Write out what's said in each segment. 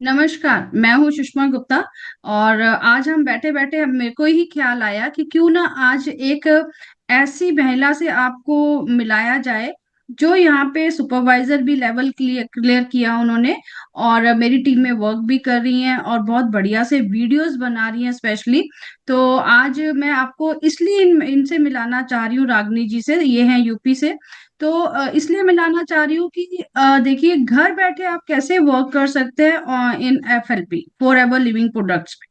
नमस्कार। मैं हूँ सुषमा गुप्ता। और आज हम बैठे बैठे मेरे को ही ख्याल आया कि क्यों ना आज एक ऐसी महिला से आपको मिलाया जाए जो यहाँ पे सुपरवाइजर भी लेवल क्लियर क्लियर किया उन्होंने, और मेरी टीम में वर्क भी कर रही हैं और बहुत बढ़िया से वीडियोस बना रही हैं स्पेशली। तो आज मैं आपको इसलिए इनसे मिलाना चाह रही हूँ, रागनी जी से। ये हैं यूपी से। तो इसलिए मैं लाना चाह रही हूँ कि देखिए, घर बैठे आप कैसे वर्क कर सकते हैं in FLP, Forever Living Products में।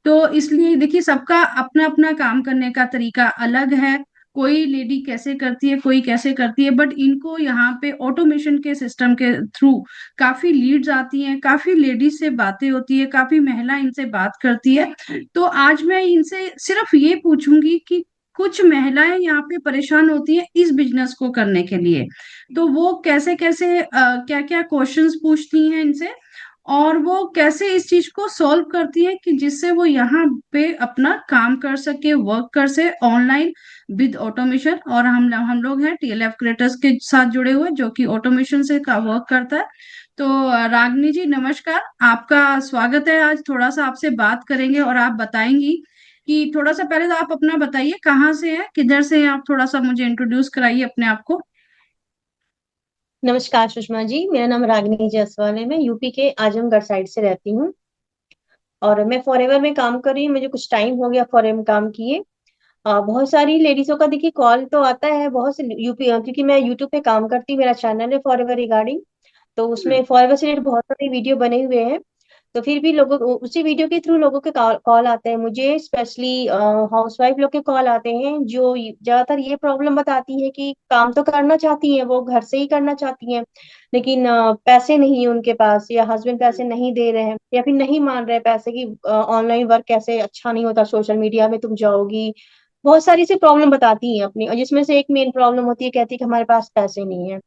तो इसलिए देखिए, सबका अपना अपना काम करने का तरीका अलग है। कोई लेडी कैसे करती है, कोई कैसे करती है, बट इनको यहाँ पे ऑटोमेशन के सिस्टम के थ्रू काफी लीड्स आती हैं, काफी लेडीज से बातें होती है, काफी महिला इनसे बात करती है। तो आज मैं इनसे सिर्फ ये पूछूंगी कि कुछ महिलाएं यहाँ पे परेशान होती हैं इस बिजनेस को करने के लिए, तो वो कैसे कैसे क्या क्या क्वेश्चंस पूछती हैं इनसे, और वो कैसे इस चीज को सॉल्व करती है कि जिससे वो यहाँ पे अपना काम कर सके, वर्क कर सके ऑनलाइन विद ऑटोमेशन। और हम लोग हैं टीएलएफ क्रिएटर्स के साथ जुड़े हुए, जो कि ऑटोमेशन से का वर्क करता है। तो रागनी जी, नमस्कार। आपका स्वागत है। आज थोड़ा सा आपसे बात करेंगे और आप बताएंगी कि थोड़ा सा, पहले तो आप अपना बताइए, कहाँ से है, किधर से हैं आप, थोड़ा सा मुझे इंट्रोड्यूस कराइए अपने आप को। नमस्कार सुषमा जी, मेरा नाम रागिनी जायसवाल है। मैं यूपी के आजमगढ़ साइड से रहती हूँ और मैं फॉरएवर में काम कर रही हूँ। मुझे कुछ टाइम हो गया फॉरएवर में काम किए। बहुत सारी लेडीजों का देखिए कॉल तो आता है, बहुत से यूपी, क्योंकि मैं यूट्यूब पे काम करती हूँ, मेरा चैनल है फॉरएवर रिगार्डिंग। तो उसमें फॉरएवर से रिलेटेड बहुत सारे वीडियो बने हुए हैं। तो फिर भी लोगों उसी वीडियो के थ्रू लोगों के कॉल आते हैं मुझे, स्पेशली हाउसवाइफ लोग के कॉल आते हैं, जो ज्यादातर ये प्रॉब्लम बताती है कि काम तो करना चाहती हैं, वो घर से ही करना चाहती हैं, लेकिन पैसे नहीं है उनके पास, या हस्बैंड पैसे नहीं दे रहे हैं, या फिर नहीं मान रहे पैसे की। ऑनलाइन वर्क कैसे अच्छा नहीं होता, सोशल मीडिया में तुम जाओगी। बहुत सारी सी प्रॉब्लम बताती हैं अपनी, और जिसमें से एक मेन प्रॉब्लम होती है, कहती है कि हमारे पास पैसे नहीं है।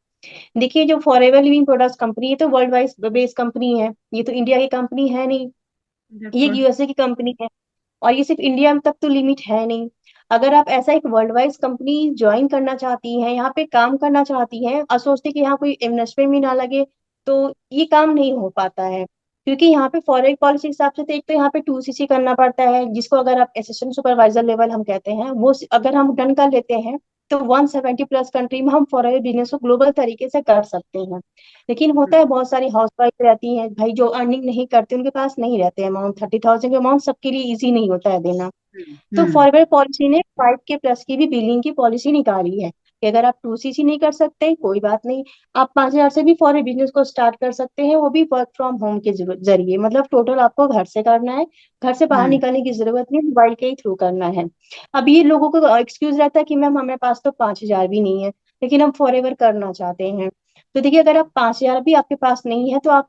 देखिए, जो फॉरएवर लिविंग प्रोडक्ट्स कंपनी है तो वर्ल्ड वाइड बेस्ड कंपनी है, ये तो इंडिया की कंपनी है नहीं, ये बिल्कुल। यूएसए की कंपनी है। और ये सिर्फ इंडिया में तक तो लिमिट है नहीं। अगर आप ऐसा एक वर्ल्ड वाइड कंपनी ज्वाइन करना चाहती हैं, यहाँ पे काम करना चाहती हैं, और सोचते कि यहाँ कोई इन्वेस्टमेंट भी ना लगे, तो ये काम नहीं हो पाता है। क्योंकि यहाँ पे फॉरेन पॉलिसी के हिसाब से तो एक तो यहाँ पे 2सीसी करना पड़ता है, जिसको अगर आप असिस्टेंट सुपरवाइजर लेवल हम कहते हैं, वो अगर हम डन कर लेते हैं तो 170 प्लस कंट्री में हम फॉरेन बिजनेस को ग्लोबल तरीके से कर सकते हैं। लेकिन होता है, बहुत सारी हाउस वाइफ रहती हैं भाई, जो अर्निंग नहीं करते, उनके पास नहीं रहते अमाउंट, 30,000 के अमाउंट सबके लिए इजी नहीं होता है देना। तो हम्म। फॉरवर्ड पॉलिसी ने 5K प्लस की भी बिलिंग की पॉलिसी निकाली है कि अगर आप 2सीसी नहीं कर सकते कोई बात नहीं, आप 5,000 से भी फॉरवर्ड बिजनेस को स्टार्ट कर सकते हैं, वो भी वर्क फ्रॉम होम के जरिए। मतलब टोटल आपको घर से करना है, घर से बाहर हम्म। निकलने की जरूरत नहीं, मोबाइल के ही थ्रू करना है। अब ये लोगों को एक्सक्यूज रहता है कि मैम हमारे पास तो 5,000 भी नहीं है, लेकिन हम फॉरएवर करना चाहते हैं। तो देखिए, अगर आप 5,000 भी आपके पास नहीं है तो आप,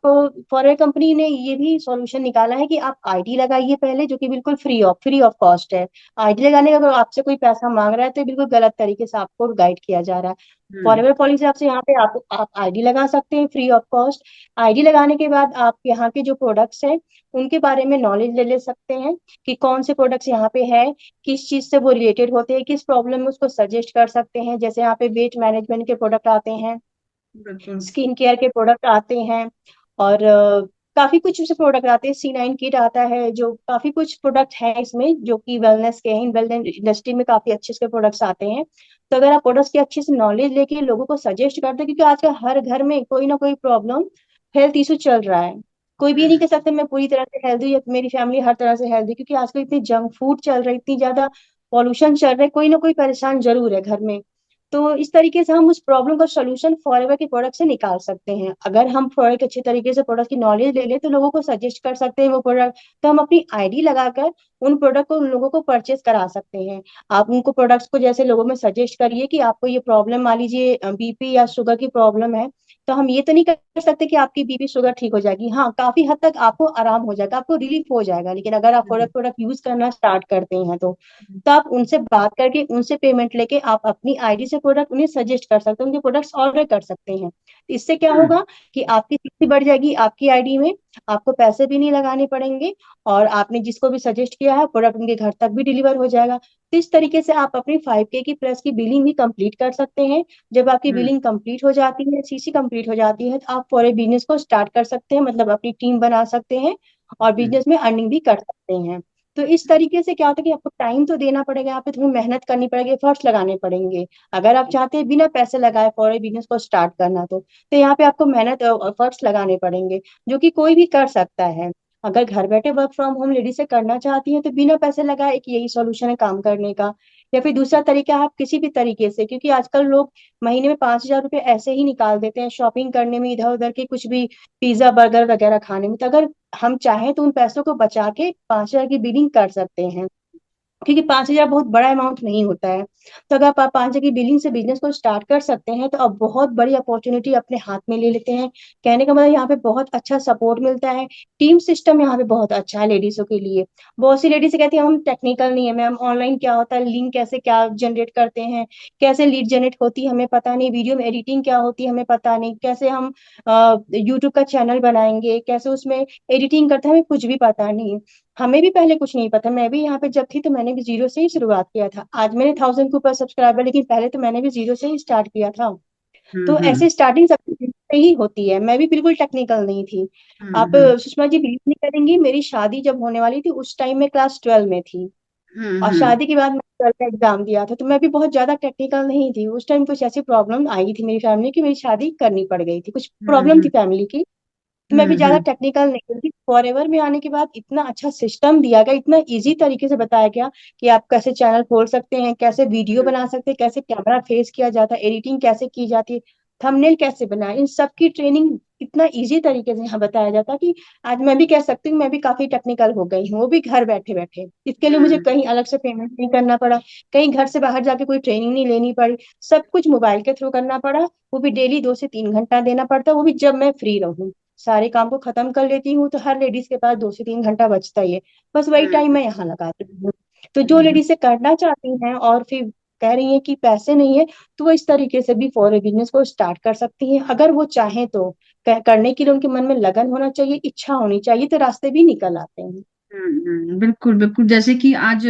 फॉरएवर कंपनी ने ये भी सॉल्यूशन निकाला है कि आप आईडी लगाइए पहले, जो कि बिल्कुल फ्री ऑफ कॉस्ट है। आईडी लगाने का अगर आपसे कोई पैसा मांग रहा है तो ये बिल्कुल गलत तरीके से आपको गाइड किया जा रहा है। हम्म। फॉरएवर पॉलिसी आपसे यहाँ पे आप आईडी लगा सकते हैं फ्री ऑफ कॉस्ट। आईडी लगाने के बाद आप यहाँ के जो प्रोडक्ट्स हैं उनके बारे में नॉलेज ले ले सकते हैं कि कौन से प्रोडक्ट्स यहाँ पे है, किस चीज से वो रिलेटेड होते हैं, किस प्रॉब्लम में उसको सजेस्ट कर सकते हैं। जैसे यहाँ पे वेट मैनेजमेंट के प्रोडक्ट आते हैं, बिल्कुल। स्किन केयर के प्रोडक्ट आते हैं, और काफी कुछ से प्रोडक्ट आते हैं, C9 किट आता है, जो काफी कुछ प्रोडक्ट हैं इसमें जो कि वेलनेस के हैं। वेलनेस इंडस्ट्री में काफी अच्छे से प्रोडक्ट्स आते हैं। तो अगर आप प्रोडक्ट्स की अच्छे से नॉलेज लेके लोगों को सजेस्ट करते हैं, क्योंकि आजकल हर घर में कोई ना कोई प्रॉब्लम, हेल्थ इशू चल रहा है। कोई भी ये नहीं कह सकते मैं पूरी तरह से हेल्दी, या मेरी फैमिली हर तरह से हेल्दी, क्योंकि आजकल इतनी जंक फूड चल रही है, इतनी ज्यादा पॉल्यूशन चल रहा है, कोई ना कोई परेशान जरूर है घर में। तो इस तरीके से हम उस प्रॉब्लम का सोल्यूशन फॉरएवर के प्रोडक्ट से निकाल सकते हैं। अगर हम प्रोडक्ट अच्छे तरीके से प्रोडक्ट की नॉलेज ले ले तो लोगों को सजेस्ट कर सकते हैं वो प्रोडक्ट। तो हम अपनी आईडी लगाकर उन प्रोडक्ट को उन लोगों को परचेज करा सकते हैं। आप उनको प्रोडक्ट्स को जैसे लोगों में सजेस्ट करिए कि आपको ये प्रॉब्लम, मान लीजिए बीपी या शुगर की प्रॉब्लम है, तो हम ये तो नहीं कर सकते कि आपकी बीपी शुगर ठीक हो जाएगी। हाँ, काफी हद तक आपको आराम हो जाएगा, आपको रिलीफ हो जाएगा, लेकिन अगर आप प्रोडक्ट प्रोडक्ट यूज करना स्टार्ट करते हैं तो आप उनसे बात करके उनसे पेमेंट लेके आप अपनी आईडी से प्रोडक्ट उन्हें सजेस्ट कर सकते हैं, उनके प्रोडक्ट्स ऑर्डर कर सकते हैं। इससे क्या हम्म। होगा कि आपकी सेफ्टी बढ़ जाएगी आपकी आईडी में, आपको पैसे भी नहीं लगाने पड़ेंगे, और आपने जिसको भी सजेस्ट किया है प्रोडक्ट उनके घर तक भी डिलीवर हो जाएगा। तो इस तरीके से आप अपनी 5K की प्लस की बिलिंग भी कंप्लीट कर सकते हैं। जब आपकी हम्म। बिलिंग कंप्लीट हो जाती है, सीसी कंप्लीट हो जाती है, तो आप फॉर बिजनेस को स्टार्ट कर सकते हैं, मतलब अपनी टीम बना सकते हैं और हम्म। बिजनेस में अर्निंग भी कर सकते हैं। तो इस तरीके से क्या होता है कि आपको टाइम तो देना पड़ेगा, यहाँ पे थोड़ी मेहनत करनी पड़ेगी, एफर्ट्स लगाने पड़ेंगे। अगर आप चाहते हैं बिना पैसे लगाए फॉर बिजनेस को स्टार्ट करना, तो यहाँ पे आपको मेहनत एफर्ट्स लगाने पड़ेंगे, जो कि कोई भी कर सकता है। अगर घर बैठे वर्क फ्रॉम होम लेडी से करना चाहती है तो बिना पैसे लगाए एक यही सॉल्यूशन है काम करने का। या फिर दूसरा तरीका है, आप किसी भी तरीके से, क्योंकि आजकल लोग महीने में 5,000 रुपये ऐसे ही निकाल देते हैं शॉपिंग करने में, इधर उधर के कुछ भी पिज्जा बर्गर वगैरह खाने में। तो अगर हम चाहें तो उन पैसों को बचा के 5,000 की बिलिंग कर सकते हैं, क्योंकि 5,000 बहुत बड़ा अमाउंट नहीं होता है। तो अगर आप 5,000 की बिलिंग से बिजनेस को स्टार्ट कर सकते हैं तो आप बहुत बड़ी अपॉर्चुनिटी अपने हाथ में ले लेते हैं। कहने का मतलब यहाँ पे बहुत अच्छा सपोर्ट मिलता है। टीम सिस्टम यहाँ पे बहुत अच्छा है लेडीजों के लिए। बहुत सी लेडीज कहती है हम टेक्निकल नहीं है मैम, ऑनलाइन क्या होता है, लिंक कैसे क्या जनरेट करते हैं, कैसे लीड जनरेट होती है हमें पता नहीं, वीडियो में एडिटिंग क्या होती है हमें पता नहीं, कैसे हम यूट्यूब का चैनल बनाएंगे, कैसे उसमें एडिटिंग करते हैं, हमें कुछ भी पता नहीं। हमें भी पहले कुछ नहीं पता, मैं भी यहाँ पे जब थी तो मैंने भी जीरो से ही शुरुआत किया था। आज मेरे 1,000 के ऊपर सब्सक्राइबर, लेकिन पहले तो मैंने भी जीरो से ही स्टार्ट किया था। तो हम्म। ऐसे स्टार्टिंग सबसे से ही होती है, मैं भी बिल्कुल टेक्निकल नहीं थी। आप हम्म। सुषमा जी बिलीव नहीं करेंगी, मेरी शादी जब होने वाली थी उस टाइम में क्लास 12 में थी, और हम्म। शादी के बाद मैंने 12 का एग्जाम दिया था। तो मैं भी बहुत ज्यादा टेक्निकल नहीं थी उस टाइम, कुछ ऐसी प्रॉब्लम आई थी मेरी फैमिली की, मेरी शादी करनी पड़ गई थी, कुछ प्रॉब्लम हम्म। थी फैमिली की। तो मैं भी हम्म। ज्यादा टेक्निकल नहीं थी। फॉरएवर में आने के बाद इतना अच्छा सिस्टम दिया गया, इतना इजी तरीके से बताया गया कि आप कैसे चैनल खोल सकते हैं, कैसे वीडियो बना सकते हैं, कैसे कैमरा फेस किया जाता है, एडिटिंग कैसे की जाती है, थंबनेल कैसे बनाए, इन सब की ट्रेनिंग इतना इजी तरीके से यहाँ बताया जाता है कि आज मैं भी कह सकती हूँ मैं भी काफी टेक्निकल हो गई हूँ, वो भी घर बैठे बैठे। इसके लिए मुझे हम्म। कहीं अलग से पेमेंट नहीं करना पड़ा, कहीं घर से बाहर जाके कोई ट्रेनिंग नहीं लेनी पड़ी, सब कुछ मोबाइल के थ्रू करना पड़ा। वो भी डेली 2 से 3 घंटा देना पड़ता है, वो भी जब मैं फ्री रहूँ। सारे काम को खत्म कर लेती हूँ तो हर लेडीज के पास 2 से 3 घंटा बचता ही है, बस वही टाइम हम्म। मैं यहाँ लगाती हूँ। तो जो हम्म। लेडीज से करना चाहती हैं और फिर कह रही हैं कि पैसे नहीं है, तो वो इस तरीके से भी फॉर बिजनेस को स्टार्ट कर सकती हैं अगर वो चाहें तो। करने के लिए उनके मन में लगन होना चाहिए, इच्छा होनी चाहिए, तो रास्ते भी निकल आते हैं। बिल्कुल बिल्कुल, जैसे कि आज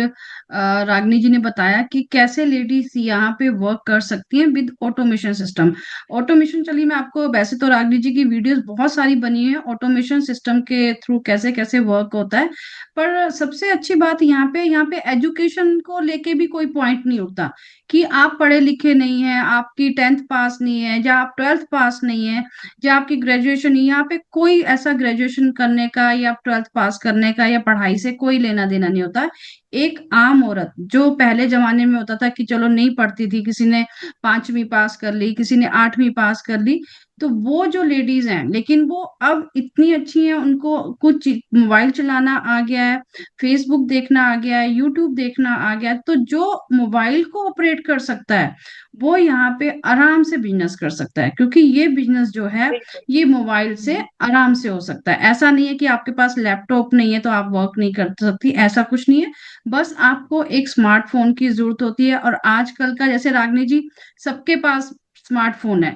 रागनी जी ने बताया कि कैसे लेडीज यहाँ पे वर्क कर सकती हैं विद ऑटोमेशन सिस्टम। ऑटोमेशन, चलिए मैं आपको, वैसे तो रागनी जी की वीडियोस बहुत सारी बनी है ऑटोमेशन सिस्टम के थ्रू कैसे कैसे वर्क होता है। पर सबसे अच्छी बात यहाँ पे एजुकेशन को लेके भी कोई पॉइंट नहीं उठता कि आप पढ़े लिखे नहीं हैं, आपकी 10th पास नहीं है, या आप 12th पास नहीं है, या आपकी ग्रेजुएशन नहीं। यहाँ पे कोई ऐसा ग्रेजुएशन करने का या 12th पास करने का या पढ़ाई से कोई लेना देना नहीं होता। एक आम औरत, जो पहले जमाने में होता था कि चलो नहीं पढ़ती थी, किसी ने 5वीं पास कर ली, किसी ने 8वीं पास कर ली, तो वो जो लेडीज हैं, लेकिन वो अब इतनी अच्छी हैं, उनको कुछ मोबाइल चलाना आ गया है, फेसबुक देखना आ गया है, यूट्यूब देखना आ गया है। तो जो मोबाइल को ऑपरेट कर सकता है वो यहाँ पे आराम से बिजनेस कर सकता है, क्योंकि ये बिजनेस जो है बिल्कुल। ये मोबाइल से हम्म। आराम से हो सकता है। ऐसा नहीं है कि आपके पास लैपटॉप नहीं है तो आप वर्क नहीं कर सकती, ऐसा कुछ नहीं है। बस आपको एक स्मार्टफोन की जरूरत होती है, और आजकल का, जैसे रागनी जी, सबके पास स्मार्टफोन है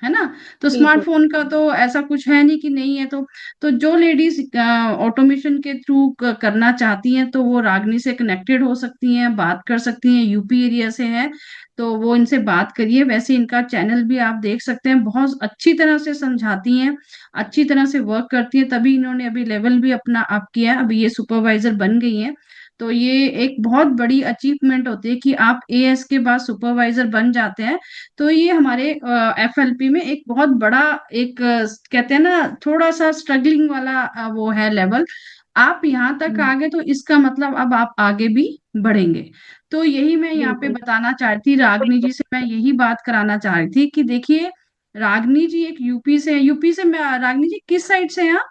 ना। तो बिल्कुल। स्मार्टफोन का तो ऐसा कुछ है नहीं कि नहीं है। तो जो लेडीज ऑटोमेशन के थ्रू करना चाहती हैं तो वो रागनी से कनेक्टेड हो सकती हैं, बात कर सकती हैं, यूपी एरिया से है तो वो इनसे बात करिए। वैसे इनका चैनल भी आप देख सकते हैं, बहुत अच्छी तरह से समझाती हैं, अच्छी तरह से वर्क करती हैं, तभी इन्होंने अभी लेवल भी अपना अप किया है, अभी ये सुपरवाइजर बन गई हैं। तो ये एक बहुत बड़ी अचीवमेंट होती है कि आप एएस के बाद सुपरवाइजर बन जाते हैं। तो ये हमारे एफएलपी में एक बहुत बड़ा, एक कहते हैं ना, थोड़ा सा स्ट्रगलिंग वाला वो है लेवल। आप यहाँ तक हम्म। आ गए तो इसका मतलब अब आप आगे भी बढ़ेंगे। तो यही मैं यहाँ पे बिल्कुल। बताना चाह रही थी, रागनी जी से मैं यही बात कराना चाह रही थी कि देखिए, रागनी जी एक यूपी से है। यूपी से मैं, रागनी जी किस साइड से हैं आप?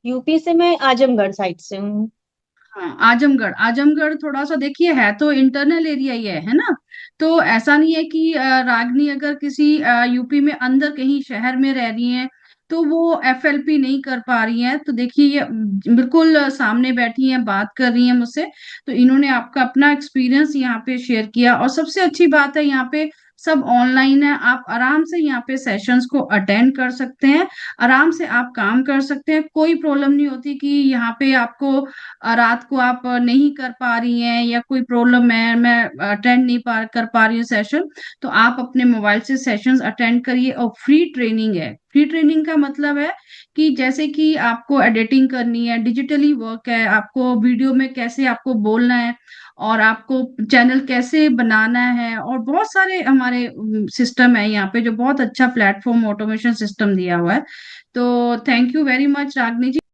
यूपी से मैं आजमगढ़ साइड से हूँ। हाँ, आजमगढ़। आजमगढ़ थोड़ा सा देखिए है तो इंटरनल एरिया ही है ना। तो ऐसा नहीं है कि रागनी अगर किसी यूपी में अंदर कहीं शहर में रह रही हैं तो वो एफएलपी नहीं कर पा रही हैं। तो देखिए ये बिल्कुल सामने बैठी हैं, बात कर रही हैं मुझसे। तो इन्होंने आपका अपना एक्सपीरियंस यहाँ पे शेयर किया, और सबसे अच्छी बात है यहाँ पे सब ऑनलाइन है। आप आराम से यहाँ पे सेशंस को अटेंड कर सकते हैं, आराम से आप काम कर सकते हैं। कोई प्रॉब्लम नहीं होती कि यहाँ पे आपको रात को आप नहीं कर पा रही हैं या कोई प्रॉब्लम है, मैं अटेंड नहीं कर पा रही हूँ सेशन। तो आप अपने मोबाइल से सेशंस अटेंड करिए। और फ्री ट्रेनिंग है। फ्री ट्रेनिंग का मतलब है कि जैसे कि आपको एडिटिंग करनी है, डिजिटली वर्क है, आपको वीडियो में कैसे आपको बोलना है, और आपको चैनल कैसे बनाना है, और बहुत सारे हमारे सिस्टम है यहाँ पे, जो बहुत अच्छा प्लेटफॉर्म ऑटोमेशन सिस्टम दिया हुआ है। तो thank you very much Ragini ji.